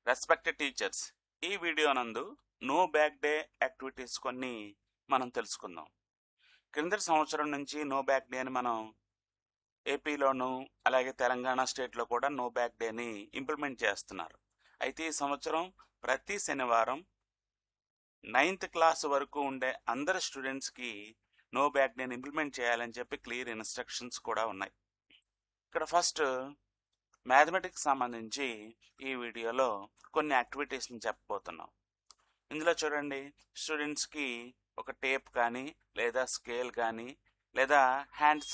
Respected teachers, ఈ video నందు no bag day activities కొన్ని మనం తెలుసుకుందాం. క్రిందటి సంవత్సరం నుంచి నో బ్యాక్ డే అని మనం ఏపీలోను అలాగే తెలంగాణ స్టేట్లో కూడా నో బ్యాక్ డేని ఇంప్లిమెంట్ చేస్తున్నారు. అయితే ఈ సంవత్సరం ప్రతి శనివారం 9th క్లాస్ వరకు ఉండే అందరు స్టూడెంట్స్కి నో బ్యాక్ డేని ఇంప్లిమెంట్ చేయాలని చెప్పి క్లియర్ ఇన్స్ట్రక్షన్స్ కూడా ఉన్నాయి. ఇక్కడ ఫస్ట్ మ్యాథమెటిక్స్ సంబంధించి ఈ వీడియోలో కొన్ని యాక్టివిటీస్ని చెప్పబోతున్నాం. ఇందులో చూడండి, స్టూడెంట్స్కి ఒక టేప్ కానీ లేదా స్కేల్ కానీ లేదా హ్యాండ్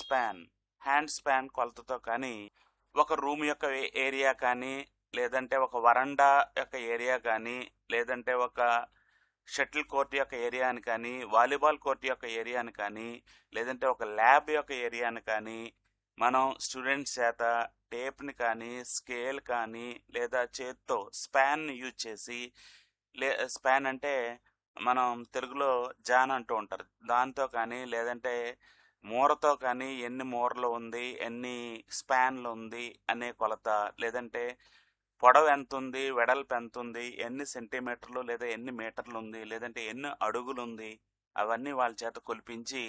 స్పాన్ కొలతతో కానీ ఒక రూమ్ యొక్క ఏరియా కానీ లేదంటే ఒక వరండా యొక్క ఏరియా కానీ లేదంటే ఒక షటిల్ కోర్ట్ యొక్క ఏరియాని కానీ వాలీబాల్ కోర్ట్ యొక్క ఏరియాని కానీ లేదంటే ఒక ల్యాబ్ యొక్క ఏరియాని కానీ మనం స్టూడెంట్స్ చేత టేప్ని కానీ స్కేల్ కానీ లేదా చేత్తో స్పాన్ యూజ్ చేసి స్పాన్ అంటే మనం తెలుగులో జాన్ అంటూ ఉంటారు, దాంతో కానీ లేదంటే మూరతో కానీ ఎన్ని మూరలు ఉంది ఎన్ని స్పాన్లు ఉంది అనే కొలత, లేదంటే పొడవు ఎంత ఉంది వెడల్పు ఎంత ఉంది ఎన్ని సెంటీమీటర్లు లేదా ఎన్ని మీటర్లు ఉంది లేదంటే ఎన్ని అడుగులు ఉంది అవన్నీ వాళ్ళ చేత కొలిపించి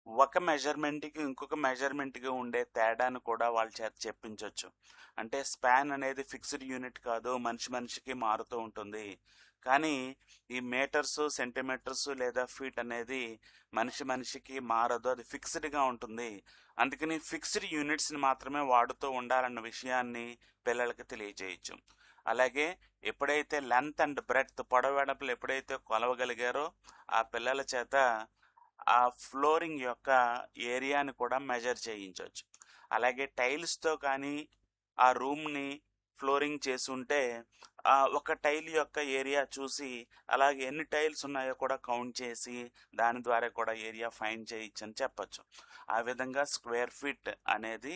ఒక మెజర్మెంట్కి ఇంకొక మెజర్మెంట్కి ఉండే తేడాను కూడా వాళ్ళ చేత చెప్పించవచ్చు. అంటే స్పాన్ అనేది ఫిక్స్డ్ యూనిట్ కాదు, మనిషికి మారుతూ ఉంటుంది. కానీ ఈ మీటర్స్ సెంటీమీటర్స్ లేదా ఫీట్ అనేది మనిషికి మారదు, అది ఫిక్స్డ్గా ఉంటుంది. అందుకని ఫిక్స్డ్ యూనిట్స్ని మాత్రమే వాడుతూ ఉండాలన్న విషయాన్ని పిల్లలకి తెలియజేయచ్చు. అలాగే ఎప్పుడైతే లెంత్ అండ్ బ్రెడ్త్ పొడవెడపులు ఎప్పుడైతే కొలవగలిగారో ఆ పిల్లల చేత ఆ ఫ్లోరింగ్ యొక్క ఏరియాని కూడా మెజర్ చేయించవచ్చు. అలాగే టైల్స్తో కానీ ఆ రూమ్ని ఫ్లోరింగ్ చేసి ఉంటే ఒక టైల్ యొక్క ఏరియా చూసి అలాగే ఎన్ని టైల్స్ ఉన్నాయో కూడా కౌంట్ చేసి దాని ద్వారా కూడా ఏరియా ఫైండ్ చేయొచ్చు అని చెప్పచ్చు. ఆ విధంగా స్క్వేర్ ఫీట్ అనేది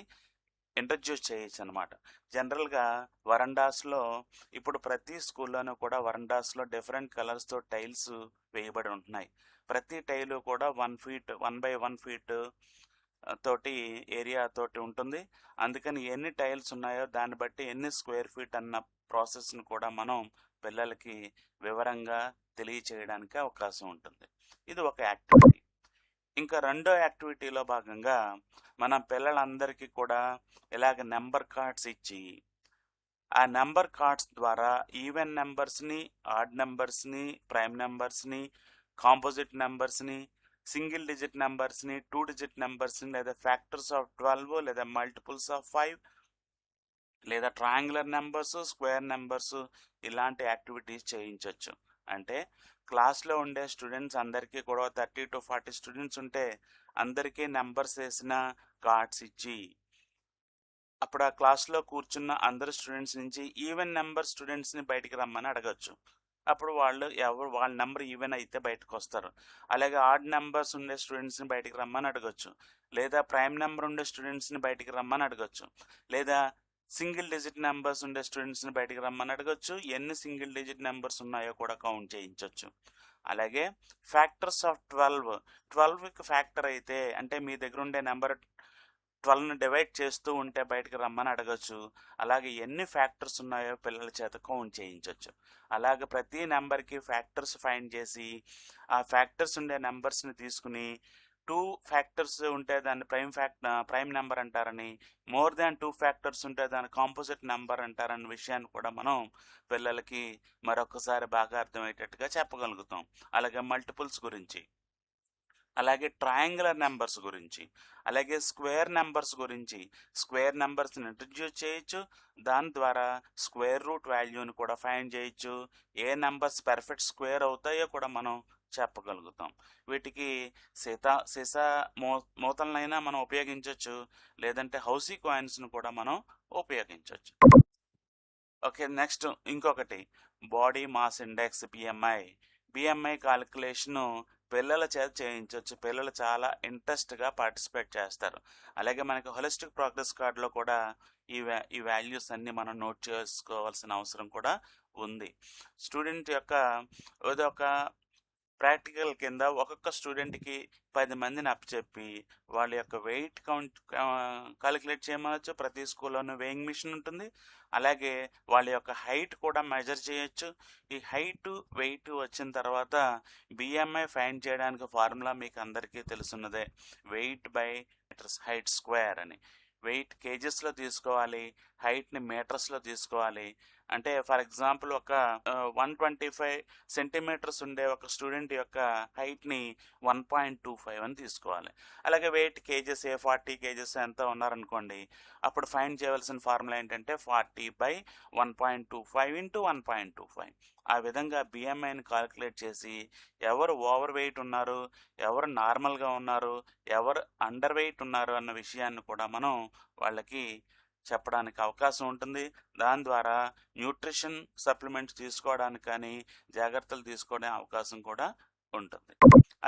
ఇంట్రడ్యూస్ చేయొచ్చు అనమాట. జనరల్గా వరండాస్లో ఇప్పుడు ప్రతి స్కూల్లోనూ కూడా వరండాస్లో డిఫరెంట్ కలర్స్తో టైల్స్ వేయబడి ఉంటున్నాయి. ప్రతి టైలు కూడా 1 ఫీట్ 1 ఫీట్ తోటి ఏరియా తోటి ఉంటుంది. అందుకని ఎన్ని టైల్స్ ఉన్నాయో దాన్ని బట్టి ఎన్ని స్క్వేర్ ఫీట్ అన్న ప్రాసెస్ని కూడా మనం పిల్లలకి వివరంగా తెలియచేయడానికి అవకాశం ఉంటుంది. ఇది ఒక యాక్టివిటీ. ఇంకా రెండో యాక్టివిటీలో భాగంగా మన పిల్లలందరికీ కూడా ఇలాగ నెంబర్ కార్డ్స్ ఇచ్చి ఆ నెంబర్ కార్డ్స్ ద్వారా ఈవెన్ నెంబర్స్ని, ఆడ్ నెంబర్స్ని, ప్రైమ్ నెంబర్స్ని, కాంపోజిట్ నెంబర్స్ని, సింగిల్ డిజిట్ నెంబర్స్ని, 2 డిజిట్ నెంబర్స్ని, లేదా ఫ్యాక్టర్స్ ఆఫ్ 12 లేదా మల్టిపుల్స్ ఆఫ్ 5 లేదా ట్రయాంగులర్ నెంబర్స్, స్క్వేర్ నెంబర్స్ ఇలాంటి యాక్టివిటీస్ చేయించవచ్చు. అంటే క్లాస్లో ఉండే స్టూడెంట్స్ అందరికీ కూడా 30 to 40 స్టూడెంట్స్ ఉంటే అందరికీ నెంబర్స్ వేసిన కార్డ్స్ ఇచ్చి అప్పుడు ఆ క్లాస్లో కూర్చున్న అందరు స్టూడెంట్స్ నుంచి ఈవెన్ నెంబర్ స్టూడెంట్స్ని బయటికి రమ్మని అడగచ్చు. అప్పుడు వాళ్ళ నెంబర్ ఈవెన్ అయితే బయటకు వస్తారు. అలాగే ఆడ్ నెంబర్స్ ఉండే స్టూడెంట్స్ని బయటికి రమ్మని అడగచ్చు, లేదా ప్రైమ్ నెంబర్ ఉండే స్టూడెంట్స్ని బయటికి రమ్మని అడగచ్చు, లేదా సింగిల్ డిజిట్ నెంబర్స్ ఉండే స్టూడెంట్స్ని బయటికి రమ్మని అడగచ్చు. ఎన్ని సింగిల్ డిజిట్ నెంబర్స్ ఉన్నాయో కూడా కౌంట్ చేయించవచ్చు. అలాగే ఫ్యాక్టర్స్ ఆఫ్ 12కి ఫ్యాక్టర్ అయితే అంటే మీ దగ్గర ఉండే నెంబర్ 12ని డివైడ్ చేస్తూ ఉంటే బయటకు రమ్మని అడగచ్చు. అలాగే ఎన్ని ఫ్యాక్టర్స్ ఉన్నాయో పిల్లల చేత కౌంట్ చేయించవచ్చు. అలాగే ప్రతి నెంబర్కి ఫ్యాక్టర్స్ ఫైండ్ చేసి ఆ ఫ్యాక్టర్స్ ఉండే నెంబర్స్ని తీసుకుని 2 ఫ్యాక్టర్స్ ఉంటే దాన్ని ప్రైమ్ నెంబర్ అంటారని, మోర్ దాన్ 2 ఫ్యాక్టర్స్ ఉంటే దాన్ని కాంపోజిట్ నెంబర్ అంటారన్న విషయాన్ని కూడా మనం పిల్లలకి మరొకసారి బాగా అర్థమయ్యేటట్టుగా చెప్పగలుగుతాం. అలాగే మల్టిపుల్స్ గురించి, అలాగే ట్రయాంగులర్ నెంబర్స్ గురించి, అలాగే స్క్వేర్ నెంబర్స్ గురించి, స్క్వేర్ నెంబర్స్ని ఇంట్రడ్యూస్ చేయొచ్చు. దాని ద్వారా స్క్వేర్ రూట్ వాల్యూని కూడా ఫైండ్ చేయొచ్చు. ఏ నెంబర్స్ పర్ఫెక్ట్ స్క్వేర్ అవుతాయో కూడా మనం చెప్పగలుగుతాం. వీటికి సీసా మూతలనైనా మనం ఉపయోగించవచ్చు, లేదంటే హౌసీ కాయిన్స్ను కూడా మనం ఉపయోగించవచ్చు. ఓకే, నెక్స్ట్ ఇంకొకటి బాడీ మాస్ ఇండెక్స్ బిఎంఐ కాలిక్యులేషను పిల్లల చేత చేయించవచ్చు. పిల్లలు చాలా ఇంట్రెస్ట్గా పార్టిసిపేట్ చేస్తారు. అలాగే మనకి హోలిస్టిక్ ప్రోగ్రెస్ కార్డులో కూడా ఈ వాల్యూస్ అన్నీ మనం నోట్ చేసుకోవాల్సిన అవసరం కూడా ఉంది. స్టూడెంట్ యొక్క ఏదో ఒక ప్రాక్టికల్ కింద ఒక్కొక్క స్టూడెంట్కి 10 మందిని అప్పచెప్పి వాళ్ళ యొక్క వెయిట్ కౌంట్ కాలిక్యులేట్ చేయమనొచ్చు. ప్రతి స్కూల్లోనూ వేయింగ్ మిషన్ ఉంటుంది. అలాగే వాళ్ళ యొక్క హైట్ కూడా మెజర్ చేయొచ్చు. ఈ హైట్ వెయిట్ వచ్చిన తర్వాత బిఎంఐ ఫైండ్ చేయడానికి ఫార్ములా మీకు అందరికీ తెలుసున్నదే, weight by metres height square అని. వెయిట్ కేజెస్లో తీసుకోవాలి, హైట్ని మీటర్స్లో తీసుకోవాలి. అంటే ఫర్ ఎగ్జాంపుల్ ఒక 125 సెంటీమీటర్స్ ఉండే ఒక స్టూడెంట్ యొక్క హైట్ని 1.25 అని తీసుకోవాలి. అలాగే వెయిట్ కేజెస్ 40 కేజెస్ ఎంత ఉన్నారనుకోండి, అప్పుడు ఫైండ్ చేయవలసిన ఫార్ములా ఏంటంటే 40/1.25 ఇంటూ 1.25. ఆ విధంగా బిఎంఐని కాలిక్యులేట్ చేసి ఎవరు ఓవర్ వెయిట్ ఉన్నారు, ఎవరు నార్మల్గా ఉన్నారు, ఎవరు అండర్ వెయిట్ ఉన్నారు అన్న విషయాన్ని కూడా మనం వాళ్ళకి చెప్పడానికి అవకాశం ఉంటుంది. దాని ద్వారా న్యూట్రిషన్ సప్లిమెంట్స్ తీసుకోవడానికి కానీ జాగ్రత్తలు తీసుకోవడానికి అవకాశం కూడా ఉంటుంది.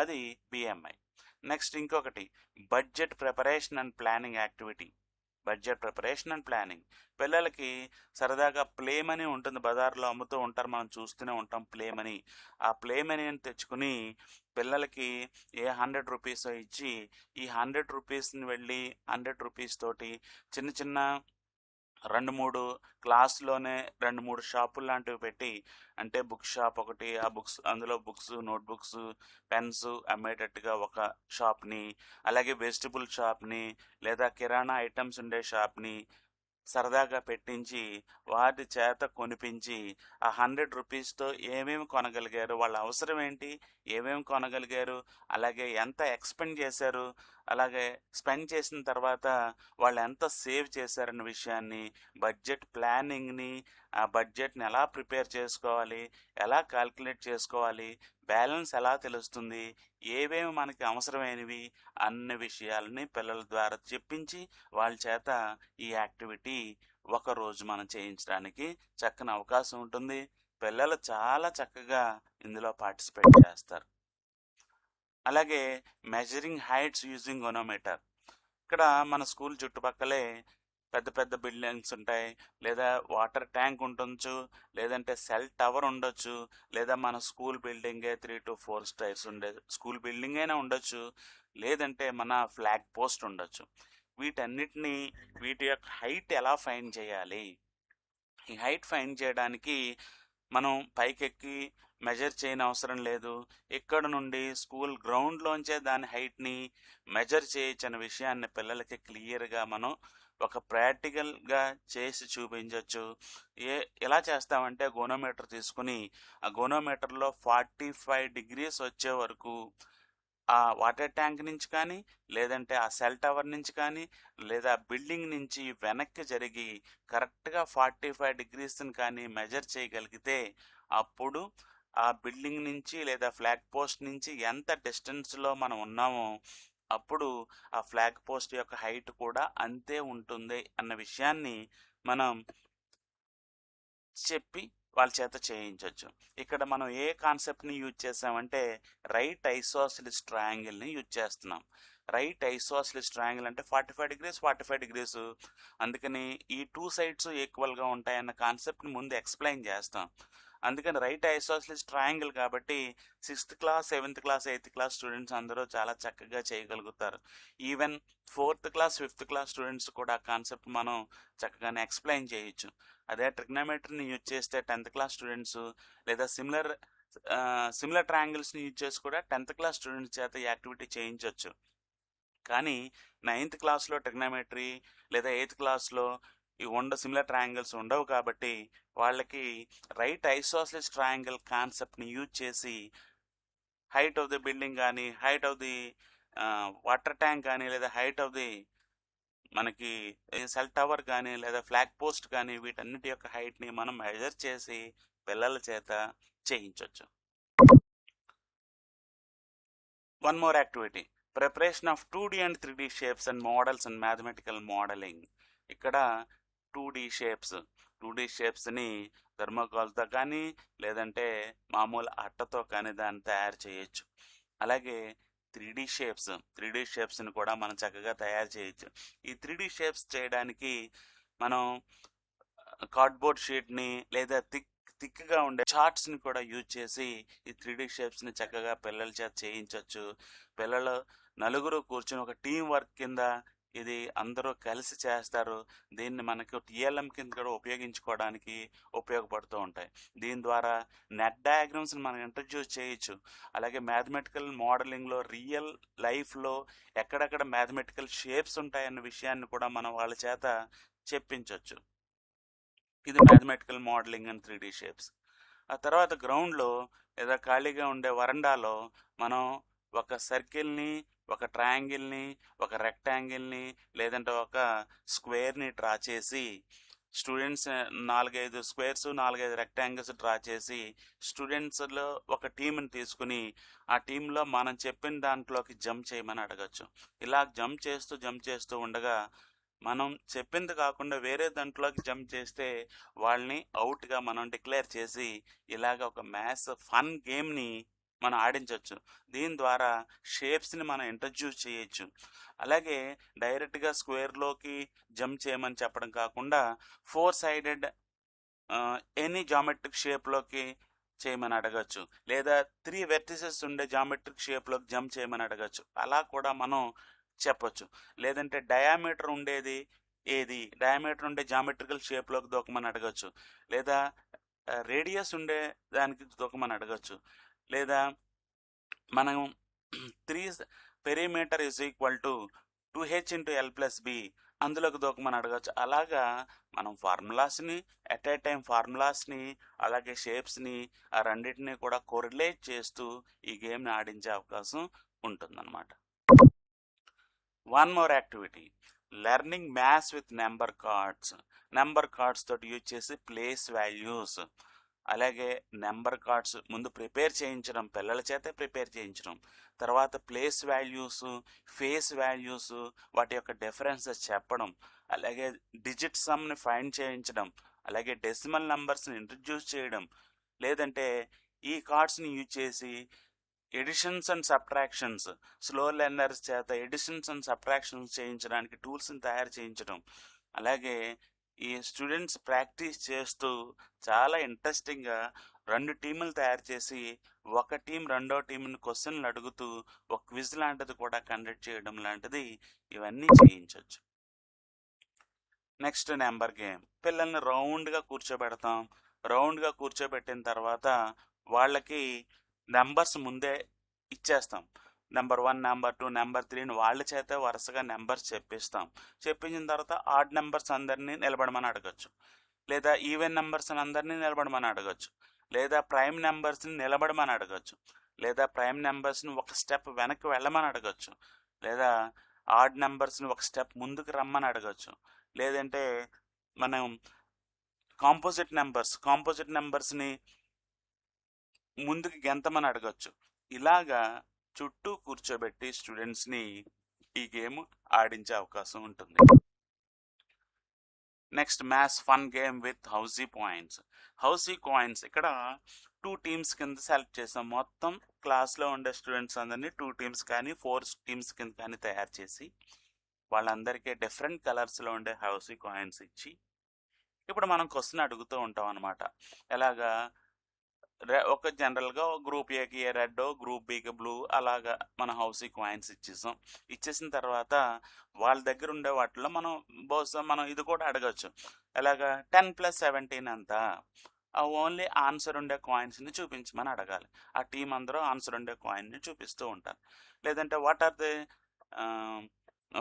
అది బిఎంఐ. నెక్స్ట్ ఇంకొకటి budget preparation and planning activity. Budget preparation and planning పిల్లలకి సరదాగా ప్లే మనీ ఉంటుంది, బజార్లో అమ్ముతూ ఉంటారు, మనం చూస్తూనే ఉంటాం ప్లే మనీ. ఆ ప్లే మనీని తెచ్చుకుని పిల్లలకి ఏ 100 రూపీస్ ఇచ్చి ఈ 100 రూపీస్ని వెళ్ళి 100 రూపీస్ తోటి చిన్న చిన్న 2-3 క్లాస్లోనే 2-3 షాపులు లాంటివి పెట్టి, అంటే బుక్ షాప్ ఒకటి, ఆ బుక్స్ అందులో బుక్స్, నోట్బుక్స్, పెన్స్ అమ్మేటట్టుగా ఒక షాప్ని, అలాగే వెజిటబుల్ షాప్ని లేదా కిరాణా ఐటమ్స్ ఉండే షాప్ని సరదాగా పెట్టించి వాటి చేత కొనిపించి ఆ 100 రూపీస్తో ఏమేమి కొనగలిగారు, వాళ్ళ అవసరం ఏంటి, ఏమేమి కొనగలిగారు, అలాగే ఎంత ఎక్స్పెండ్ చేశారు, అలాగే స్పెండ్ చేసిన తర్వాత వాళ్ళు ఎంత సేవ్ చేశారన్న విషయాన్ని, బడ్జెట్ ప్లానింగ్ని, ఆ బడ్జెట్ని ఎలా ప్రిపేర్ చేసుకోవాలి, ఎలా కాల్కులేట్ చేసుకోవాలి, బ్యాలెన్స్ ఎలా తెలుస్తుంది, ఏవేమి మనకి అవసరమైనవి అన్ని విషయాలని పిల్లల ద్వారా చెప్పించి వాళ్ళ చేత ఈ యాక్టివిటీ ఒకరోజు మనం చేయించడానికి చక్కని అవకాశం ఉంటుంది. పిల్లలు చాలా చక్కగా ఇందులో పార్టిసిపేట్ చేస్తారు. అలాగే మెజరింగ్ హైట్స్ యూజింగ్ గోనోమీటర్. ఇక్కడ మన స్కూల్ చుట్టుపక్కలే పెద్ద పెద్ద బిల్డింగ్స్ ఉంటాయి, లేదా వాటర్ ట్యాంక్ ఉండొచ్చు, లేదంటే సెల్ టవర్ ఉండొచ్చు, లేదా మన స్కూల్ బిల్డింగే 3 to 4 స్టైర్స్ ఉండే స్కూల్ బిల్డింగ్ అయినా ఉండొచ్చు, లేదంటే మన ఫ్లాగ్ పోస్ట్ ఉండొచ్చు. వీటన్నిటినీ వీటి యొక్క హైట్ ఎలా ఫైండ్ చేయాలి? ఈ హైట్ ఫైండ్ చేయడానికి మనం పైకెక్కి మెజర్ చేయని అవసరం లేదు. ఇక్కడ నుండి స్కూల్ గ్రౌండ్లోంచే దాని హైట్ని మెజర్ చేయొచ్చన్న విషయాన్ని పిల్లలకి క్లియర్గా మనం ఒక ప్రాక్టికల్గా చేసి చూపించవచ్చు. ఎలా చేస్తామంటే గోనోమీటర్ తీసుకుని ఆ గోనోమీటర్లో 45 degrees వచ్చే వరకు ఆ వాటర్ ట్యాంక్ నుంచి కానీ, లేదంటే ఆ సెల్ టవర్ నుంచి కానీ, లేదా బిల్డింగ్ నుంచి వెనక్కి జరిగి కరెక్ట్గా 45 degreesని కానీ మెజర్ చేయగలిగితే అప్పుడు ఆ బిల్డింగ్ నుంచి లేదా ఫ్లాగ్ పోస్ట్ నుంచి ఎంత డిస్టెన్స్లో మనం ఉన్నామో అప్పుడు ఆ ఫ్లాగ్ పోస్ట్ యొక్క హైట్ కూడా అంతే ఉంటుంది అన్న విషయాన్ని మనం చెప్పి వాళ్ళ చేత చేయించవచ్చు. ఇక్కడ మనం ఏ కాన్సెప్ట్ని యూజ్ చేసామంటే రైట్ ఐసోసిలిస్ ట్రయాంగిల్ని యూజ్ చేస్తున్నాం. రైట్ ఐసోసిలిస్ ట్రయాంగిల్ అంటే 45 degrees 45 degrees, అందుకని ఈ 2 sides ఈక్వల్గా ఉంటాయన్న కాన్సెప్ట్ని ముందు ఎక్స్ప్లెయిన్ చేస్తాం. అందుకని రైట్ ఐసోసిలిస్ ట్రయాంగిల్ కాబట్టి 6th class 7th class 8th class students అందరూ చాలా చక్కగా చేయగలుగుతారు. Even 4th class 5th class students కూడా ఆ కాన్సెప్ట్ మనం చక్కగానే ఎక్స్ప్లెయిన్ చేయొచ్చు. అదే ట్రిగ్నోమెట్రీని యూజ్ చేస్తే 10th class స్టూడెంట్స్ లేదా సిమిలర్ ట్రయాంగిల్స్ని యూజ్ చేసి కూడా 10th class స్టూడెంట్స్ చేత ఈ యాక్టివిటీ చేయించవచ్చు. కానీ 9th classలో ట్రిగ్నోమెట్రీ లేదా 8th classలో ఈ సిమిలర్ ట్రయాంగిల్స్ ఉండవు కాబట్టి వాళ్ళకి రైట్ ఐసోసిలిస్ ట్రయాంగిల్ కాన్సెప్ట్ని యూజ్ చేసి హైట్ ఆఫ్ ది బిల్డింగ్ కానీ, height of the water tank కానీ, లేదా హైట్ ఆఫ్ ది మనకి సెల్ టవర్ కానీ, లేదా ఫ్లాగ్ పోస్ట్ కానీ, వీటన్నిటి యొక్క హైట్ని మనం మెజర్ చేసి పిల్లల చేత చేయించవచ్చు. One more activity, preparation of 2D and 3D shapes and models and mathematical modelling. ఇక్కడ 2D షేప్స్ని థర్మోకాల్తో కానీ, లేదంటే మామూలు అట్టతో కానీ దాన్ని తయారు చేయొచ్చు. అలాగే 3D షేప్స్ని కూడా మనం చక్కగా తయారు చేయొచ్చు. ఈ 3D షేప్స్ చేయడానికి మనం కార్డ్బోర్డ్ షీట్ని లేదా థిక్ థిక్గా ఉండే చార్ట్స్ని కూడా యూజ్ చేసి ఈ 3D షేప్స్ని చక్కగా పిల్లల చేత చేయించవచ్చు. పిల్లలు నలుగురు కూర్చొని ఒక టీం వర్క్ కింద ఇది అందరూ కలిసి చేస్తారు. దీన్ని మనకు టీఎల్ఎం కింద కూడా ఉపయోగించుకోవడానికి ఉపయోగపడుతూ ఉంటాయి. దీని ద్వారా నెట్ డయాగ్రామ్స్ని మనం ఇంట్రడ్యూస్ చేయొచ్చు. అలాగే మ్యాథమెటికల్ మోడలింగ్లో రియల్ లైఫ్లో ఎక్కడెక్కడ మ్యాథమెటికల్ షేప్స్ ఉంటాయన్న విషయాన్ని కూడా మనం వాళ్ళ చేత చెప్పించవచ్చు. ఇది mathematical modelling and 3D shapes. ఆ తర్వాత గ్రౌండ్లో లేదా ఖాళీగా ఉండే వరండాలో మనం ఒక సర్కిల్ని, ఒక ట్రయాంగిల్ని, ఒక రెక్టాంగిల్ని లేదంటే ఒక స్క్వేర్ని డ్రా చేసి స్టూడెంట్స్ 4-5 స్క్వేర్స్ 4-5 రెక్టాంగిల్స్ డ్రా చేసి స్టూడెంట్స్లో ఒక టీంని తీసుకుని ఆ టీంలో మనం చెప్పిన దాంట్లోకి జంప్ చేయమని అడగచ్చు. ఇలా జంప్ చేస్తూ ఉండగా మనం చెప్పింది కాకుండా వేరే దాంట్లోకి జంప్ చేస్తే వాళ్ళని అవుట్గా మనం డిక్లేర్ చేసి ఇలాగ ఒక మ్యాథ్స్ ఫన్ గేమ్ని మనం ఆడించవచ్చు. దీని ద్వారా షేప్స్ని మనం ఇంట్రడ్యూస్ చేయొచ్చు. అలాగే డైరెక్ట్గా స్క్వేర్లోకి జంప్ చేయమని చెప్పడం కాకుండా 4 సైడెడ్ ఎనీ జామెట్రిక్ షేప్లోకి చేయమని అడగచ్చు. లేదా 3 వెర్టిసెస్ ఉండే జామెట్రిక్ షేప్లోకి జంప్ చేయమని అడగచ్చు. అలా కూడా మనం చెప్పొచ్చు. లేదంటే డయామీటర్ ఉండేది ఏది, డయామీటర్ ఉండే జామెట్రికల్ షేప్లోకి దూకమని అడగచ్చు. లేదా రేడియస్ ఉండే దానికి దూకమని అడగచ్చు. లేదా మనం 3 perimeter is equal to 2h × l+b అందులోకి దూకమని అడగచ్చు. అలాగా మనం ఫార్ములాస్ని ఎట్ ఏ టైం ఫార్ములాస్ని అలాగే షేప్స్ని ఆ రెండింటిని కూడా కోరిలేట్ చేస్తూ ఈ గేమ్ని ఆడించే అవకాశం ఉంటుందన్నమాట. One more activity, learning maths with number cards. Number cards తోటి యూజ్ చేసి ప్లేస్ వాల్యూస్, అలాగే నెంబర్ కార్డ్స్ ముందు ప్రిపేర్ చేయించడం, పిల్లల చేతే ప్రిపేర్ చేయించడం, తర్వాత ప్లేస్ వాల్యూస్, ఫేస్ వాల్యూస్, వాటి యొక్క డిఫరెన్సెస్ చెప్పడం, అలాగే డిజిట్ సమ్ని ఫైండ్ చేయించడం, అలాగే డెసిమల్ నెంబర్స్ని ఇంట్రడ్యూస్ చేయడం, లేదంటే ఈ కార్డ్స్ని యూజ్ చేసి additions and subtractions, slow learners చేత ఎడిషన్స్ అండ్ సబ్ట్రాక్షన్స్ చేయించడానికి టూల్స్ని తయారు చేయించడం, అలాగే ఈ స్టూడెంట్స్ ప్రాక్టీస్ చేస్తూ చాలా ఇంట్రెస్టింగ్గా 2 టీములు తయారు చేసి ఒక టీం రెండో టీంని క్వశ్చన్లు అడుగుతూ ఒక క్విజ్ లాంటిది కూడా కండక్ట్ చేయడం లాంటిది ఇవన్నీ చేయించవచ్చు. Next number game. పిల్లల్ని రౌండ్గా కూర్చోబెడతాం. రౌండ్గా కూర్చోబెట్టిన తర్వాత వాళ్ళకి నెంబర్స్ ముందే ఇచ్చేస్తాం. నెంబర్ 1, నెంబర్ 2, నెంబర్ 3 వాళ్ళ చేత వరుసగా నెంబర్స్ చెప్పిస్తాం. చెప్పించిన తర్వాత ఆడ్ నెంబర్స్ అందరినీ నిలబడమని అడగచ్చు, లేదా ఈవెన్ నెంబర్స్ అందరినీ నిలబడమని అడగచ్చు, లేదా ప్రైమ్ నెంబర్స్ని నిలబడమని అడగచ్చు, లేదా ప్రైమ్ నెంబర్స్ని ఒక స్టెప్ వెనక్కి వెళ్ళమని అడగచ్చు, లేదా ఆడ్ నెంబర్స్ని ఒక స్టెప్ ముందుకు రమ్మని అడగచ్చు, లేదంటే మనం కాంపోజిట్ నెంబర్స్ని ముందుకు గెంతమని అడగచ్చు. ఇలాగా చుట్టూ కూర్చోబెట్టి స్టూడెంట్స్ని ఈ గేమ్ ఆడించే అవకాశం ఉంటుంది. Next maths fun game with housie points. Housie coins ఇక్కడ 2 టీమ్స్ కింద సెలెక్ట్ చేసాం. మొత్తం క్లాస్లో ఉండే స్టూడెంట్స్ అందరినీ 2 టీమ్స్ కానీ 4 టీమ్స్ కింద కానీ తయారు చేసి వాళ్ళందరికీ డిఫరెంట్ కలర్స్లో ఉండే హౌసీ కాయిన్స్ ఇచ్చి ఇప్పుడు మనం క్వశ్చన్ అడుగుతూ ఉంటాం అన్నమాట. ఎలాగా ఒక జనరల్గా గ్రూప్ ఏకి రెడ్, గ్రూప్ బికి బ్లూ, అలాగా మన హౌసీ కాయిన్స్ ఇచ్చేసిన తర్వాత వాళ్ళ దగ్గర ఉండే వాటిలో బహుశా మనం ఇది కూడా అడగచ్చు. ఎలాగా 10 + 17 ఎంత, ఓన్లీ ఆన్సర్ ఉండే కాయిన్స్ని చూపించమని అడగాలి. ఆ టీం అందరూ ఆన్సర్ ఉండే కాయిన్ని చూపిస్తూ ఉంటారు. లేదంటే what are the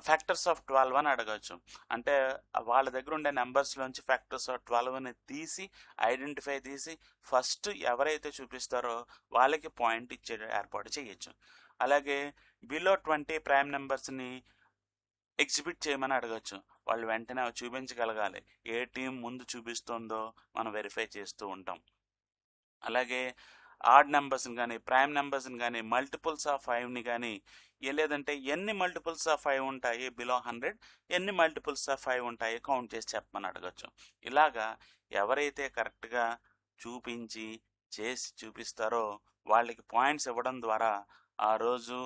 factors of 12 అని అడగచ్చు. అంటే వాళ్ళ దగ్గర ఉండే నెంబర్స్లోంచి ఫ్యాక్టర్స్ ఆఫ్ 12ని ఐడెంటిఫై చేసి ఫస్ట్ ఎవరైతే చూపిస్తారో వాళ్ళకి పాయింట్ ఇచ్చే ఏర్పాటు చేయొచ్చు. అలాగే బిలో 20 ప్రైమ్ నెంబర్స్ని ఎగ్జిబిట్ చేయమని అడగచ్చు. వాళ్ళు వెంటనే చూపించగలగాలి. ఏ టీం ముందు చూపిస్తుందో మనం వెరిఫై చేస్తూ ఉంటాం. అలాగే ఆడ్ నెంబర్స్ని కానీ ప్రైమ్ నెంబర్స్ని కానీ మల్టిపుల్స్ ఆఫ్ 5ని కానీ, లేదంటే ఎన్ని మల్టిపుల్స్ ఆఫ్ 5 ఉంటాయి బిలో 100, ఎన్ని మల్టిపుల్స్ ఆఫ్ 5 ఉంటాయి కౌంట్ చేసి చెప్పమని అడగచ్చు. ఇలాగా ఎవరైతే కరెక్ట్గా చూపిస్తారో వాళ్ళకి పాయింట్స్ ఇవ్వడం ద్వారా ఆ రోజు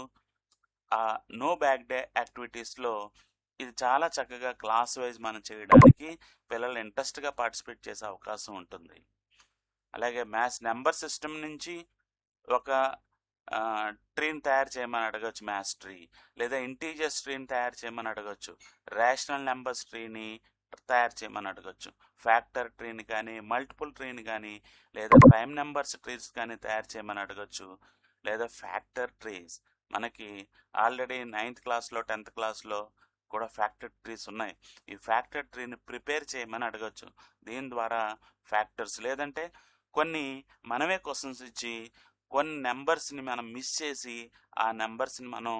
ఆ నో బ్యాక్ డే యాక్టివిటీస్లో ఇది చాలా చక్కగా క్లాస్ వైజ్ మనం చేయడానికి పిల్లలు ఇంట్రెస్ట్గా పార్టిసిపేట్ చేసే అవకాశం ఉంటుంది. అలాగే మ్యాథ్స్ నెంబర్ సిస్టమ్ నుంచి ఒక ట్రీని తయారు చేయమని అడగచ్చు, మ్యాథ్స్ ట్రీ. లేదా ఇంటీజర్స్ ట్రీని తయారు చేయమని అడగచ్చు, రేషనల్ నెంబర్స్ ట్రీని తయారు చేయమని అడగచ్చు, ఫ్యాక్టర్ ట్రీని కానీ మల్టిపుల్ ట్రీని కానీ లేదా ప్రైమ్ నెంబర్స్ ట్రీస్ కానీ తయారు చేయమని అడగచ్చు, లేదా ఫ్యాక్టర్ ట్రీస్. మనకి ఆల్రెడీ 9th క్లాస్లో 10th క్లాస్లో కూడా ఫ్యాక్టర్ ట్రీస్ ఉన్నాయి. ఈ ఫ్యాక్టర్ ట్రీని ప్రిపేర్ చేయమని అడగచ్చు. దీని ద్వారా ఫ్యాక్టర్స్ లేదంటే కొన్ని మనమే క్వశ్చన్స్ ఇచ్చి కొన్ని నెంబర్స్ని మనం మిస్ చేసి ఆ నెంబర్స్ని మనం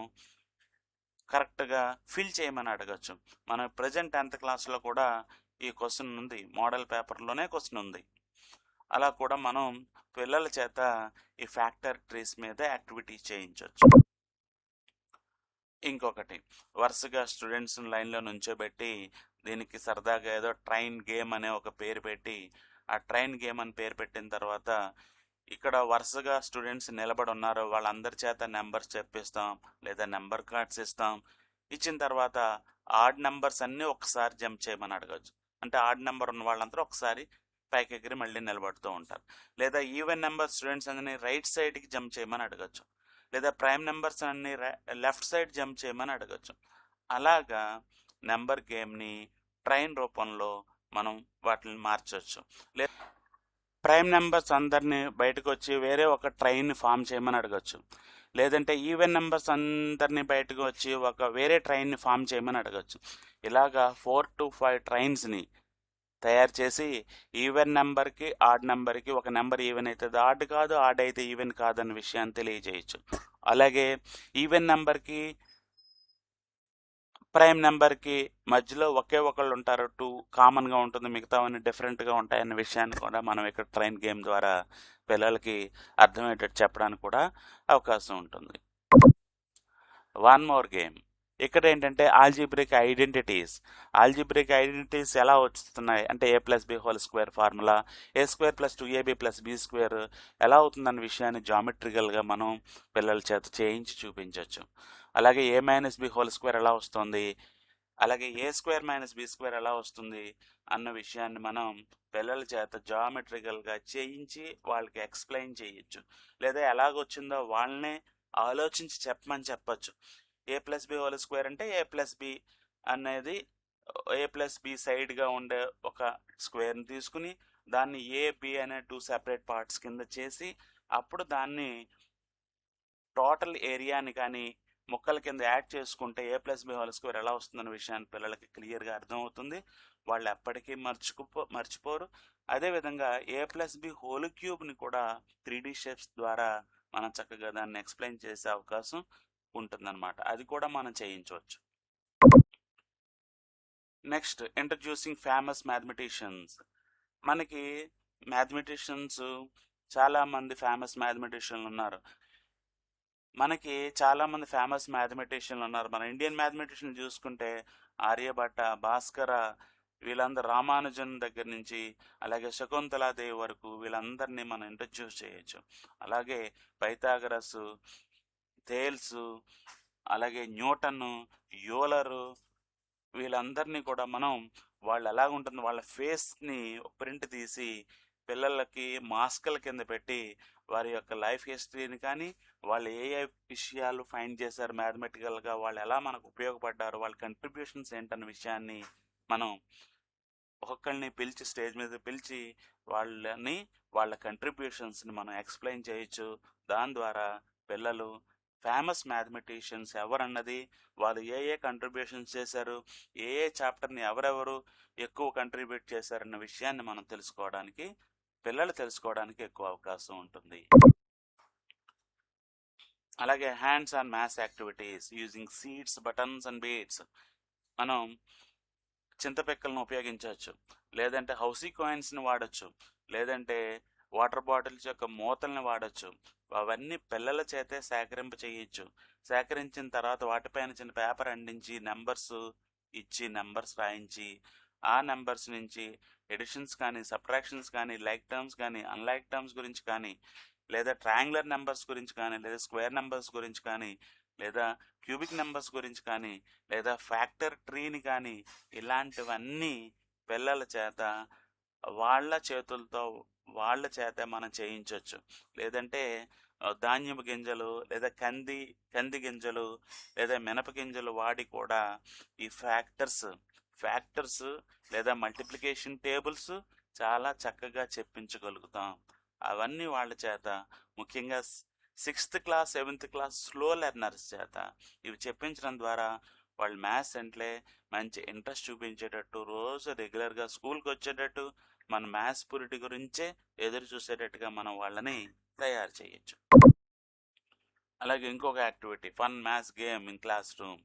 కరెక్ట్గా ఫిల్ చేయమని అడగచ్చు. మన ప్రజెంట్ 10th క్లాస్లో కూడా ఈ క్వశ్చన్ ఉంది, మోడల్ పేపర్లోనే క్వశ్చన్ ఉంది. అలా కూడా మనం పిల్లల చేత ఈ ఫ్యాక్టర్ ట్రీస్ మీద యాక్టివిటీ చేయించవచ్చు. ఇంకొకటి, వరుసగా స్టూడెంట్స్ లైన్లో నుంచోబెట్టి దీనికి సరదాగా ఏదో ట్రైన్ గేమ్ అనే ఒక పేరు పెట్టి, ఆ ట్రైన్ గేమ్ అని పేరు పెట్టిన తర్వాత ఇక్కడ వరుసగా స్టూడెంట్స్ నిలబడి ఉన్నారు, వాళ్ళందరి చేత నెంబర్స్ చెప్పిస్తాం లేదా నెంబర్ కార్డ్స్ ఇస్తాం. ఇచ్చిన తర్వాత ఆడ్ నెంబర్స్ అన్నీ ఒకసారి జంప్ చేయమని అడగచ్చు. అంటే ఆడ్ నెంబర్ ఉన్న వాళ్ళందరూ ఒకసారి పైకి ఎగిరి మళ్ళీ నిలబడుతూ ఉంటారు. లేదా ఈవెన్ నెంబర్ స్టూడెంట్స్ అన్ని రైట్ సైడ్కి జంప్ చేయమని అడగచ్చు. లేదా ప్రైమ్ నెంబర్స్ అన్ని లెఫ్ట్ సైడ్ జంప్ చేయమని అడగచ్చు. అలాగా నెంబర్ గేమ్ని ట్రైన్ రూపంలో మనం వాటిని మార్చవచ్చు. లేదా ప్రైమ్ నెంబర్స్ అందరినీ బయటకు వచ్చి వేరే ఒక ట్రైన్ని ఫామ్ చేయమని అడగచ్చు. లేదంటే ఈవెన్ నెంబర్స్ అందరినీ బయటకు వచ్చి ఒక వేరే ట్రైన్ని ఫామ్ చేయమని అడగచ్చు. ఇలాగా 4 to 5 ట్రైన్స్ని తయారు చేసి ఈవెన్ నెంబర్కి ఆడ్ నెంబర్కి, ఒక నెంబర్ ఈవెన్ అయితే ఆడ్ కాదు, ఆడ్ అయితే ఈవెన్ కాదన్న విషయాన్ని తెలియజేయచ్చు. అలాగే ఈవెన్ నెంబర్కి ప్రైమ్ నెంబర్కి మధ్యలో ఒకే ఒకళ్ళు ఉంటారు, 2 కామన్గా ఉంటుంది, మిగతావన్నీ డిఫరెంట్గా ఉంటాయన్న విషయాన్ని కూడా మనం ఇక్కడ ట్రైన్ గేమ్ ద్వారా పిల్లలకి అర్థమయ్యేటట్టు చెప్పడానికి కూడా అవకాశం ఉంటుంది. One more game. ఇక్కడ ఏంటంటే ఆల్జీబ్రిక్ ఐడెంటిటీస్. ఆల్జీబ్రిక్ ఐడెంటిటీస్ ఎలా వస్తున్నాయి అంటే a+b² formula, a² + 2ab + b² ఎలా అవుతుందన్న విషయాన్ని జామెట్రికల్గా మనం పిల్లల చేత చేయించి చూపించవచ్చు. అలాగే a-b² ఎలా వస్తుంది, అలాగే a² - b² ఎలా వస్తుంది అన్న విషయాన్ని మనం పిల్లల చేత జామెట్రికల్గా చేయించి వాళ్ళకి ఎక్స్ప్లెయిన్ చేయొచ్చు. లేదా ఎలాగొచ్చిందో వాళ్ళనే ఆలోచించి చెప్పమని చెప్పచ్చు. a+b² అంటే a+b అనేది a+b సైడ్గా ఉండే ఒక స్క్వేర్ని తీసుకుని దాన్ని a,b అనే 2 సెపరేట్ పార్ట్స్ కింద చేసి అప్పుడు దాన్ని టోటల్ ఏరియాని కానీ ముక్కల కింద యాడ్ చేసుకుంటే a+b² ఎలా వస్తుందన్న విషయాన్ని పిల్లలకి క్లియర్గా అర్థమవుతుంది. వాళ్ళు ఎప్పటికీ మర్చిపోరు. అదేవిధంగా a+b³ కూడా 3D షేప్స్ ద్వారా మనం చక్కగా దాన్ని ఎక్స్ప్లెయిన్ చేసే అవకాశం ఉంటుందన్నమాట. అది కూడా మనం చేయించవచ్చు. Next, introducing famous mathematicians. మనకి మ్యాథమెటిషియన్స్ చాలామంది ఫేమస్ మ్యాథమెటిషియన్లు ఉన్నారు. మన ఇండియన్ మ్యాథమెటిషియన్ చూసుకుంటే ఆర్యభట్ట, భాస్కర, వీళ్ళందరూ రామానుజన్ దగ్గర నుంచి అలాగే శకుంతలాదేవి వరకు వీళ్ళందరినీ మనం ఇంట్రడ్యూస్ చేయొచ్చు. అలాగే పైథాగరస్, థేల్స్, అలాగే న్యూటన్, యూలరు, వీళ్ళందరినీ కూడా మనం వాళ్ళు ఎలాగుంటుంది వాళ్ళ ఫేస్ని ప్రింట్ తీసి పిల్లలకి మాస్కుల కింద పెట్టి వారి యొక్క లైఫ్ హిస్టరీని కానీ వాళ్ళు ఏ విషయాలు ఫైండ్ చేశారు మ్యాథమెటికల్గా, వాళ్ళు ఎలా మనకు ఉపయోగపడ్డారు, వాళ్ళ కంట్రిబ్యూషన్స్ ఏంటన్న విషయాన్ని మనం ఒక్కొక్కరిని పిలిచి స్టేజ్ మీద పిలిచి వాళ్ళ కంట్రిబ్యూషన్స్ని మనం ఎక్స్ప్లెయిన్ చేయొచ్చు. దాని ద్వారా పిల్లలు ఫేమస్ మ్యాథమెటిషియన్స్ ఎవరన్నది, వాళ్ళు ఏ కంట్రిబ్యూషన్స్ చేశారు, ఏ చాప్టర్ని ఎవరెవరు ఎక్కువ కంట్రిబ్యూట్ చేశారన్న విషయాన్ని మనం పిల్లలు తెలుసుకోవడానికి ఎక్కువ అవకాశం ఉంటుంది. అలాగే hands on maths activities using seeds, buttons and beads. మనం చింతపిక్కలను ఉపయోగించవచ్చు, లేదంటే హౌసీ కాయిన్స్ని వాడచ్చు, లేదంటే వాటర్ బాటిల్స్ యొక్క మూతల్ని వాడచ్చు. అవన్నీ పిల్లల చేతే సేకరింప చేయొచ్చు. సేకరించిన తర్వాత వాటిపైన చిన్న పేపర్ అంటించి నెంబర్స్ ఇచ్చి నెంబర్స్ రాయించి ఆ నెంబర్స్ నుంచి ఎడిషన్స్ కానీ సబ్ట్రాక్షన్స్ కానీ లైక్ టర్మ్స్ కానీ అన్లైక్ టర్మ్స్ గురించి కానీ లేదా ట్రయాంగులర్ నెంబర్స్ గురించి కానీ లేదా స్క్వేర్ నెంబర్స్ గురించి కానీ లేదా క్యూబిక్ నెంబర్స్ గురించి కానీ లేదా ఫ్యాక్టర్ ట్రీని కానీ ఇలాంటివన్నీ పిల్లల చేత వాళ్ళ చేతులతో వాళ్ళ చేత మనం చేయించవచ్చు. లేదంటే ధాన్యపు గింజలు లేదా కంది గింజలు లేదా మినప గింజలు వాడి కూడా ఈ ఫ్యాక్టర్స్ లేదా మల్టిప్లికేషన్ టేబుల్స్ చాలా చక్కగా చెప్పించగలుగుతాం. అవన్నీ వాళ్ళ చేత, ముఖ్యంగా 6th class 7th class slow learners చేత ఇవి చెప్పించడం ద్వారా వాళ్ళు మ్యాథ్స్ అంటే మంచి ఇంట్రెస్ట్ చూపించేటట్టు, రోజు రెగ్యులర్గా స్కూల్కి వచ్చేటట్టు, మన మ్యాథ్స్ పురిటి గురించే ఎదురు చూసేటట్టుగా మనం వాళ్ళని తయారు చేయొచ్చు. అలాగే ఇంకొక activity, fun maths game in class room,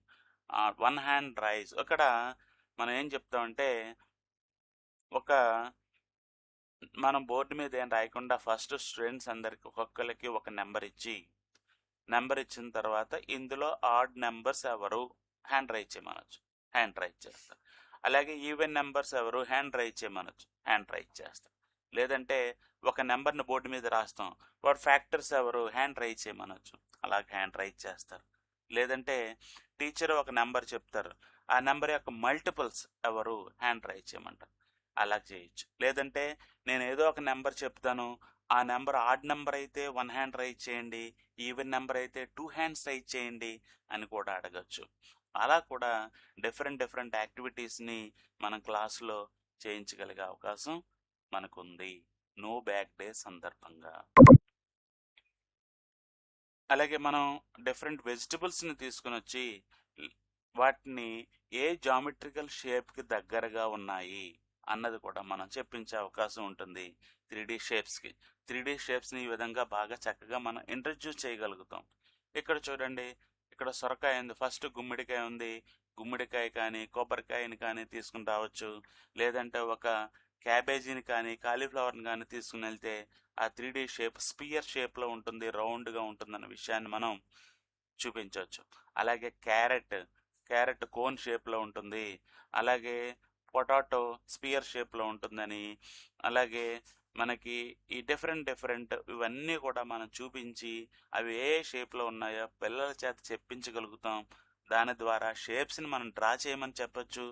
one hand raise. అక్కడ మనం ఏం చెప్తామంటే, మనం బోర్డు మీద ఏం రాయకుండా ఫస్ట్ స్టూడెంట్స్ అందరికి ఒక్కొక్కరికి ఒక నెంబర్ ఇచ్చిన తర్వాత ఇందులో ఆడ్ నెంబర్స్ ఎవరు హ్యాండ్ రైజ్ చేయమనొచ్చు, హ్యాండ్ రైజ్ చేస్తారు. అలాగే ఈవెన్ నెంబర్స్ ఎవరు హ్యాండ్ రైజ్ చేయమనొచ్చు, హ్యాండ్ రైజ్ చేస్తారు. లేదంటే ఒక నెంబర్ని బోర్డు మీద రాస్తాం, వాడు ఫ్యాక్టర్స్ ఎవరు హ్యాండ్ రైజ్ చేయమనొచ్చు, అలాగే హ్యాండ్ రైజ్ చేస్తారు. లేదంటే టీచర్ ఒక నెంబర్ చెప్తారు, ఆ నెంబర్ యొక్క మల్టిపుల్స్ ఎవరు హ్యాండ్ రైజ్ చేయమంటారు, అలా చేయొచ్చు. లేదంటే నేను ఏదో ఒక నెంబర్ చెప్తాను, ఆ నెంబర్ ఆడ్ నెంబర్ అయితే 1 హ్యాండ్ రైజ్ చేయండి, ఈవెన్ నెంబర్ అయితే 2 హ్యాండ్స్ రైజ్ చేయండి అని కూడా అడగచ్చు. అలా కూడా డిఫరెంట్ యాక్టివిటీస్ని మనం క్లాసులో చేయించగలిగే అవకాశం మనకుంది నో బ్యాక్ డే సందర్భంగా. అలాగే మనం డిఫరెంట్ వెజిటబుల్స్ని తీసుకుని వచ్చి వాటిని ఏ జామెట్రికల్ షేప్కి దగ్గరగా ఉన్నాయి అన్నది కూడా మనం చెప్పించే అవకాశం ఉంటుంది. 3D షేప్స్కి 3D షేప్స్ని ఈ విధంగా బాగా చక్కగా మనం ఇంట్రడ్యూస్ చేయగలుగుతాం. ఇక్కడ చూడండి, ఇక్కడ సొరకాయ ఉంది, ఫస్ట్ గుమ్మడికాయ ఉంది, గుమ్మడికాయ కానీ కొబ్బరికాయని కానీ తీసుకుని రావచ్చు. లేదంటే ఒక క్యాబేజీని కానీ కాలీఫ్లవర్ని కానీ తీసుకుని వెళ్తే ఆ 3D షేప్ స్పియర్ షేప్లో ఉంటుంది, రౌండ్గా ఉంటుందన్న విషయాన్ని మనం చూపించవచ్చు. అలాగే క్యారెట్ కోన్ షేప్లో ఉంటుంది, అలాగే పొటాటో స్పియర్ షేప్లో ఉంటుందని, అలాగే మనకి ఈ డిఫరెంట్ ఇవన్నీ కూడా మనం చూపించి అవి ఏ షేప్లో ఉన్నాయో పిల్లల చేత చెప్పించగలుగుతాం. దాని ద్వారా షేప్స్ని మనం డ్రా చేయమని చెప్పచ్చు.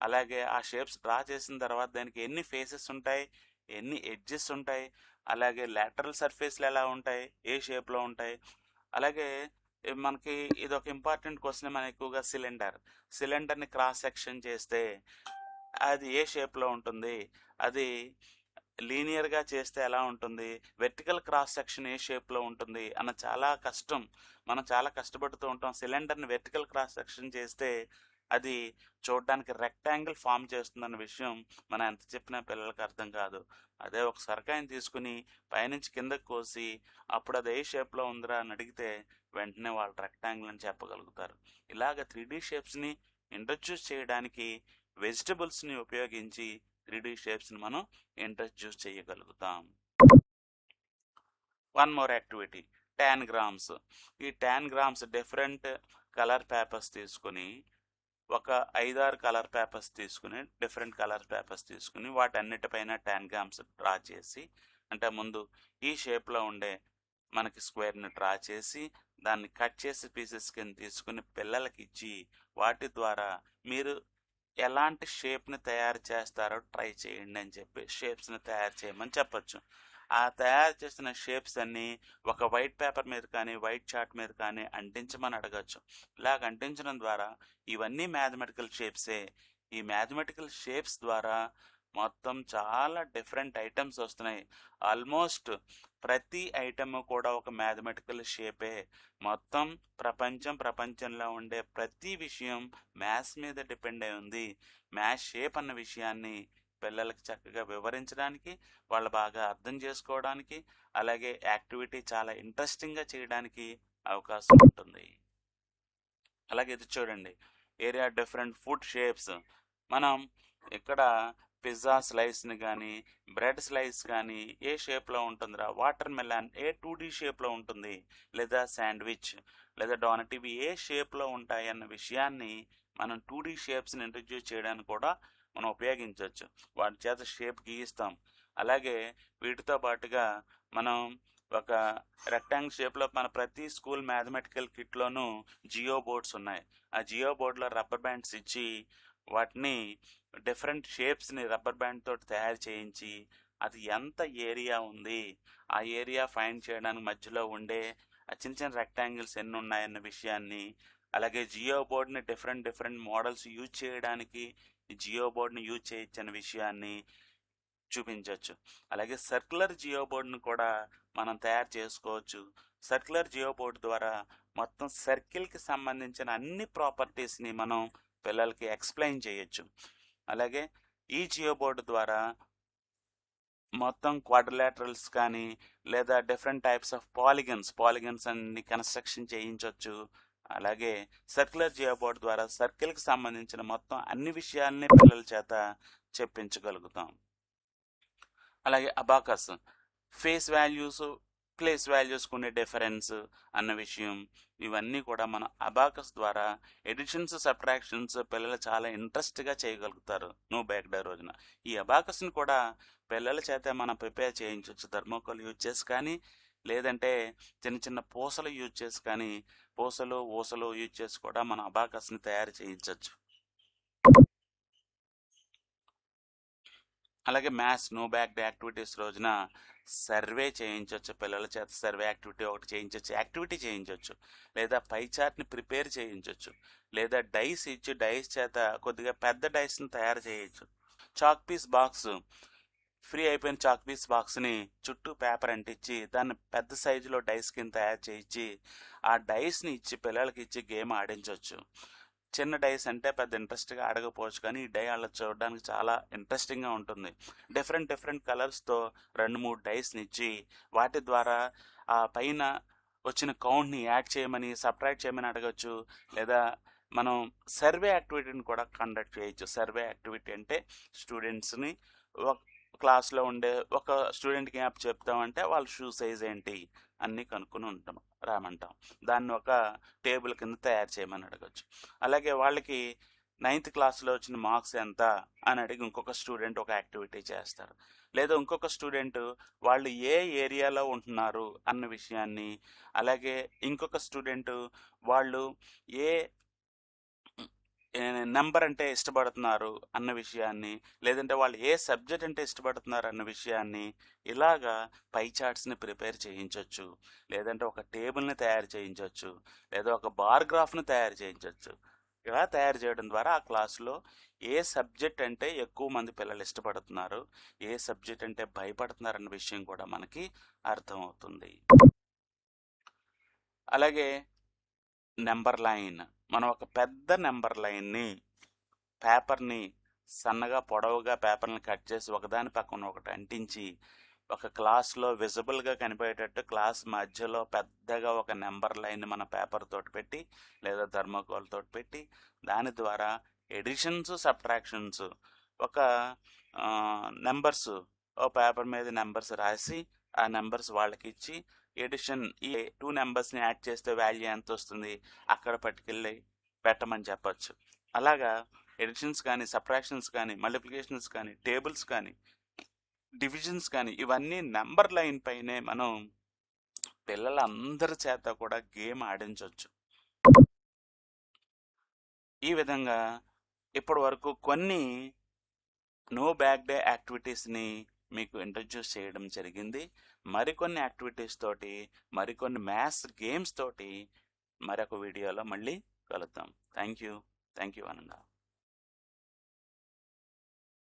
అలాగే ఆ షేప్స్ డ్రా చేసిన తర్వాత దానికి ఎన్ని ఫేసెస్ ఉంటాయి, ఎన్ని ఎడ్జెస్ ఉంటాయి, అలాగే లాటరల్ సర్ఫేస్లు ఎలా ఉంటాయి, ఏ షేప్లో ఉంటాయి. అలాగే మనకి ఇది ఒక ఇంపార్టెంట్ క్వశ్చన్, మన ఎక్కువగా సిలిండర్ని క్రాస్ సెక్షన్ చేస్తే అది ఏ షేప్లో ఉంటుంది, అది లీనియర్గా చేస్తే ఎలా ఉంటుంది, వెర్టికల్ క్రాస్ సెక్షన్ ఏ షేప్లో ఉంటుంది అన్న చాలా కష్టం. మనం చాలా కష్టపడుతూ ఉంటాం. సిలిండర్ని వెర్టికల్ క్రాస్ సెక్షన్ చేస్తే అది చూడడానికి రెక్టాంగిల్ ఫామ్ చేస్తుందన్న విషయం మనం ఎంత చెప్పినా పిల్లలకి అర్థం కాదు. అదే ఒక సొరకాయని తీసుకుని పైనుంచి కిందకి కోసి అప్పుడు అది ఏ షేప్లో ఉందిరా అని అడిగితే వెంటనే వాళ్ళు రెక్టాంగిల్ అని చెప్పగలుగుతారు. ఇలాగ 3D షేప్స్ని ఇంట్రడ్యూస్ చేయడానికి వెజిటబుల్స్ని ఉపయోగించి 3D షేప్స్ని మనం ఇంట్రడ్యూస్ చేయగలుగుతాం. One more activity, tangrams. ఈ టాన్గ్రామ్స్ డిఫరెంట్ కలర్ పేపర్స్ తీసుకుని, ఒక 5-6 కలర్ పేపర్స్ తీసుకుని, డిఫరెంట్ కలర్ పేపర్స్ తీసుకుని వాటన్నిటిపైన టాన్గ్రామ్స్ డ్రా చేసి, అంటే ముందు ఈ షేప్లో ఉండే మనకి స్క్వేర్ని డ్రా చేసి దాన్ని కట్ చేసి పీసెస్ కింద తీసుకుని పిల్లలకి ఇచ్చి వాటి ద్వారా మీరు ఎలాంటి షేప్ని తయారు చేస్తారో ట్రై చేయండి అని చెప్పి షేప్స్ని తయారు చేయమని చెప్పచ్చు. ఆ తయారు చేసిన షేప్స్ అన్నీ ఒక వైట్ పేపర్ మీద కానీ వైట్ చార్ట్ మీద కానీ అంటించమని అడగచ్చు. ఇలాగ అంటించడం ద్వారా ఇవన్నీ మ్యాథమెటికల్ షేప్సే. ఈ మ్యాథమెటికల్ షేప్స్ ద్వారా మొత్తం చాలా డిఫరెంట్ ఐటమ్స్ వస్తున్నాయి. ఆల్మోస్ట్ ప్రతి ఐటమ్ కూడా ఒక మ్యాథమెటికల్ షేపే. మొత్తం ప్రపంచంలో ఉండే ప్రతి విషయం మ్యాథ్స్ మీద డిపెండ్ అయి ఉంది. మ్యాథ్స్ షేప్ అన్న విషయాన్ని పిల్లలకి చక్కగా వివరించడానికి, వాళ్ళు బాగా అర్థం చేసుకోవడానికి, అలాగే యాక్టివిటీ చాలా ఇంట్రెస్టింగ్గా చేయడానికి అవకాశం ఉంటుంది. అలాగే ఇది చూడండి, ఏరియా డిఫరెంట్ ఫుడ్ షేప్స్. మనం ఇక్కడ పిజ్జా స్లైస్ని కానీ బ్రెడ్ స్లైస్ కానీ ఏ షేప్లో ఉంటుందిరా, వాటర్ మెలాన్ ఏ 2D షేప్లో ఉంటుంది, లేదా శాండ్విచ్ లేదా డోనట్ ఇవి ఏ షేప్లో ఉంటాయి అన్న విషయాన్ని మనం 2D షేప్స్ని ఇంట్రడ్యూస్ చేయడానికి కూడా మనం ఉపయోగించవచ్చు. వాటి చేత షేప్ గీయిస్తాం. అలాగే వీటితో పాటుగా మనం ఒక రెక్టాంగిల్ షేప్లో మన ప్రతి స్కూల్ మ్యాథమెటికల్ కిట్లోనూ జియో బోర్డ్స్ ఉన్నాయి. ఆ జియో బోర్డులో రబ్బర్ బ్యాండ్స్ ఇచ్చి వాటిని డిఫరెంట్ షేప్స్ని రబ్బర్ బ్యాండ్ తోటి తయారు చేయించి అది ఎంత ఏరియా ఉంది, ఆ ఏరియా ఫైండ్ చేయడానికి మధ్యలో ఉండే ఆ చిన్న చిన్న రెక్టాంగిల్స్ ఎన్ని ఉన్నాయన్న విషయాన్ని, అలాగే జియో బోర్డ్ని డిఫరెంట్ మోడల్స్ యూజ్ చేయడానికి జియో బోర్డ్ని యూజ్ చేయొచ్చు అనే విషయాన్ని చూపించవచ్చు. అలాగే సర్క్యులర్ జియో బోర్డ్ను కూడా మనం తయారు చేసుకోవచ్చు. సర్క్యులర్ జియో బోర్డ్ ద్వారా మొత్తం సర్కిల్కి సంబంధించిన అన్ని ప్రాపర్టీస్ని మనం పిల్లలకి ఎక్స్ప్లెయిన్ చేయొచ్చు. అలాగే ఈ జియో బోర్డు ద్వారా మొత్తం క్వాడ్రిలేటరల్స్ కానీ లేదా డిఫరెంట్ టైప్స్ ఆఫ్ పాలిగన్స్ అన్ని కన్స్ట్రక్షన్ చేయించవచ్చు. అలాగే సర్క్యులర్ జియో బోర్డ్ ద్వారా సర్కిల్కి సంబంధించిన మొత్తం అన్ని విషయాల్ని పిల్లల చేత చెప్పించగలుగుతాం. అలాగే అబాకస్ ఫేస్ వాల్యూస్, ప్లేస్ వాల్యూస్కి ఉండే డిఫరెన్స్ అన్న విషయం, ఇవన్నీ కూడా మన అబాకస్ ద్వారా ఎడిషన్స్ సబ్ట్రాక్షన్స్ పిల్లలు చాలా ఇంట్రెస్ట్గా చేయగలుగుతారు నో బ్యాక్ డే రోజున. ఈ అబాకస్ని కూడా పిల్లల చేత మనం ప్రిపేర్ చేయించవచ్చు. థర్మోకోల్ యూజ్ చేసి కానీ, లేదంటే చిన్న పూసలు యూజ్ చేసి కానీ, పూసలు ఊసలు యూజ్ చేసి కూడా మన అబాకస్ని తయారు చేయించవచ్చు. అలాగే maths no bag day activities రోజున సర్వే చేయించవచ్చు. పిల్లల చేత సర్వే యాక్టివిటీ ఒకటి చేయించవచ్చు, యాక్టివిటీ చేయించవచ్చు. లేదా పై చార్ట్ని ప్రిపేర్ చేయించవచ్చు. లేదా డైస్ ఇచ్చి డైస్ చేత కొద్దిగా పెద్ద డైస్ని తయారు చేయొచ్చు. చాక్ పీస్ బాక్స్, ఫ్రీ అయిపోయిన చాక్ పీస్ బాక్స్ని చుట్టూ పేపర్ అంటించి దాన్ని పెద్ద సైజులో డైస్ కింద తయారు చేయించి ఆ డైస్ని ఇచ్చి పిల్లలకి ఇచ్చి గేమ్ ఆడించవచ్చు. చిన్న డైస్ అంటే పెద్ద ఇంట్రెస్ట్గా ఆడకపోవచ్చు, కానీ ఈ డై అలా చూడడానికి చాలా ఇంట్రెస్టింగ్గా ఉంటుంది. డిఫరెంట్ కలర్స్తో 2-3 డైస్ని ఇచ్చి వాటి ద్వారా ఆ పైన వచ్చిన కౌంట్ని యాడ్ చేయమని, సబ్ట్రాక్ట్ చేయమని అడగచ్చు. లేదా మనం సర్వే యాక్టివిటీని కూడా కండక్ట్ చేయొచ్చు. సర్వే యాక్టివిటీ అంటే స్టూడెంట్స్ని ఒక క్లాస్లో ఉండే ఒక స్టూడెంట్కి యాప్ చెప్తామంటే వాళ్ళ షూ సైజ్ ఏంటి అన్నీ కనుక్కొని రామంటాం. దాన్ని ఒక టేబుల్ కింద తయారు చేయమని అడగచ్చు. అలాగే వాళ్ళకి 9th క్లాస్లో వచ్చిన మార్క్స్ ఎంత అని అడిగి ఇంకొక స్టూడెంట్ ఒక యాక్టివిటీ చేస్తారు. లేదా ఇంకొక స్టూడెంట్ వాళ్ళు ఏ ఏరియాలో ఉంటున్నారు అన్న విషయాన్ని, అలాగే ఇంకొక స్టూడెంట్ వాళ్ళు ఏ నెంబర్ అంటే ఇష్టపడుతున్నారు అన్న విషయాన్ని, లేదంటే వాళ్ళు ఏ సబ్జెక్ట్ అంటే ఇష్టపడుతున్నారు అన్న విషయాన్ని, ఇలాగా పై చార్ట్స్ని ప్రిపేర్ చేయించవచ్చు. లేదంటే ఒక టేబుల్ని తయారు చేయించవచ్చు. లేదా ఒక బార్ గ్రాఫ్ని తయారు చేయించవచ్చు. ఇలా తయారు చేయడం ద్వారా ఆ క్లాస్లో ఏ సబ్జెక్ట్ అంటే ఎక్కువ మంది పిల్లలు ఇష్టపడుతున్నారు, ఏ సబ్జెక్ట్ అంటే భయపడుతున్నారు అన్న విషయం కూడా మనకి అర్థమవుతుంది. అలాగే నెంబర్ లైన్, మనం ఒక పెద్ద నెంబర్ లైన్ని పేపర్ని సన్నగా పొడవుగా పేపర్ని కట్ చేసి ఒకదాని పక్కన ఒకటి అంటించి ఒక క్లాస్లో విజిబుల్గా కనిపించేటట్టు క్లాస్ మధ్యలో పెద్దగా ఒక నెంబర్ లైన్ మన పేపర్ తోటి పెట్టి లేదా థర్మోకోల్ తోటి పెట్టి దాని ద్వారా ఎడిషన్స్ సబ్ట్రాక్షన్స్ ఒక నెంబర్స్ ఓ పేపర్ మీద నెంబర్స్ రాసి ఆ నెంబర్స్ వాళ్ళకి ఇచ్చి ఎడిషన్ ఈ 2 నెంబర్స్ని యాడ్ చేస్తే వాల్యూ ఎంత వస్తుంది అక్కడ పట్టుకెళ్ళి పెట్టమని చెప్పచ్చు. అలాగా ఎడిషన్స్ కానీ, సబ్ట్రాక్షన్స్ కానీ, మల్టిప్లికేషన్స్ కానీ, టేబుల్స్ కానీ, డివిజన్స్ కానీ ఇవన్నీ నెంబర్ లైన్ పైనే మనం పిల్లలందరి చేత కూడా గేమ్ ఆడించవచ్చు. ఈ విధంగా ఇప్పటి వరకు కొన్ని నో బ్యాక్ డే యాక్టివిటీస్ని మీకు ఇంట్రడ్యూస్ చేయడం జరిగింది. మరికొన్ని యాక్టివిటీస్ తోటి, మరికొన్ని మ్యాథ్స్ గేమ్స్ తోటి మరొక వీడియోలో మళ్ళీ కలుద్దాం. Thank you. ఆనంద.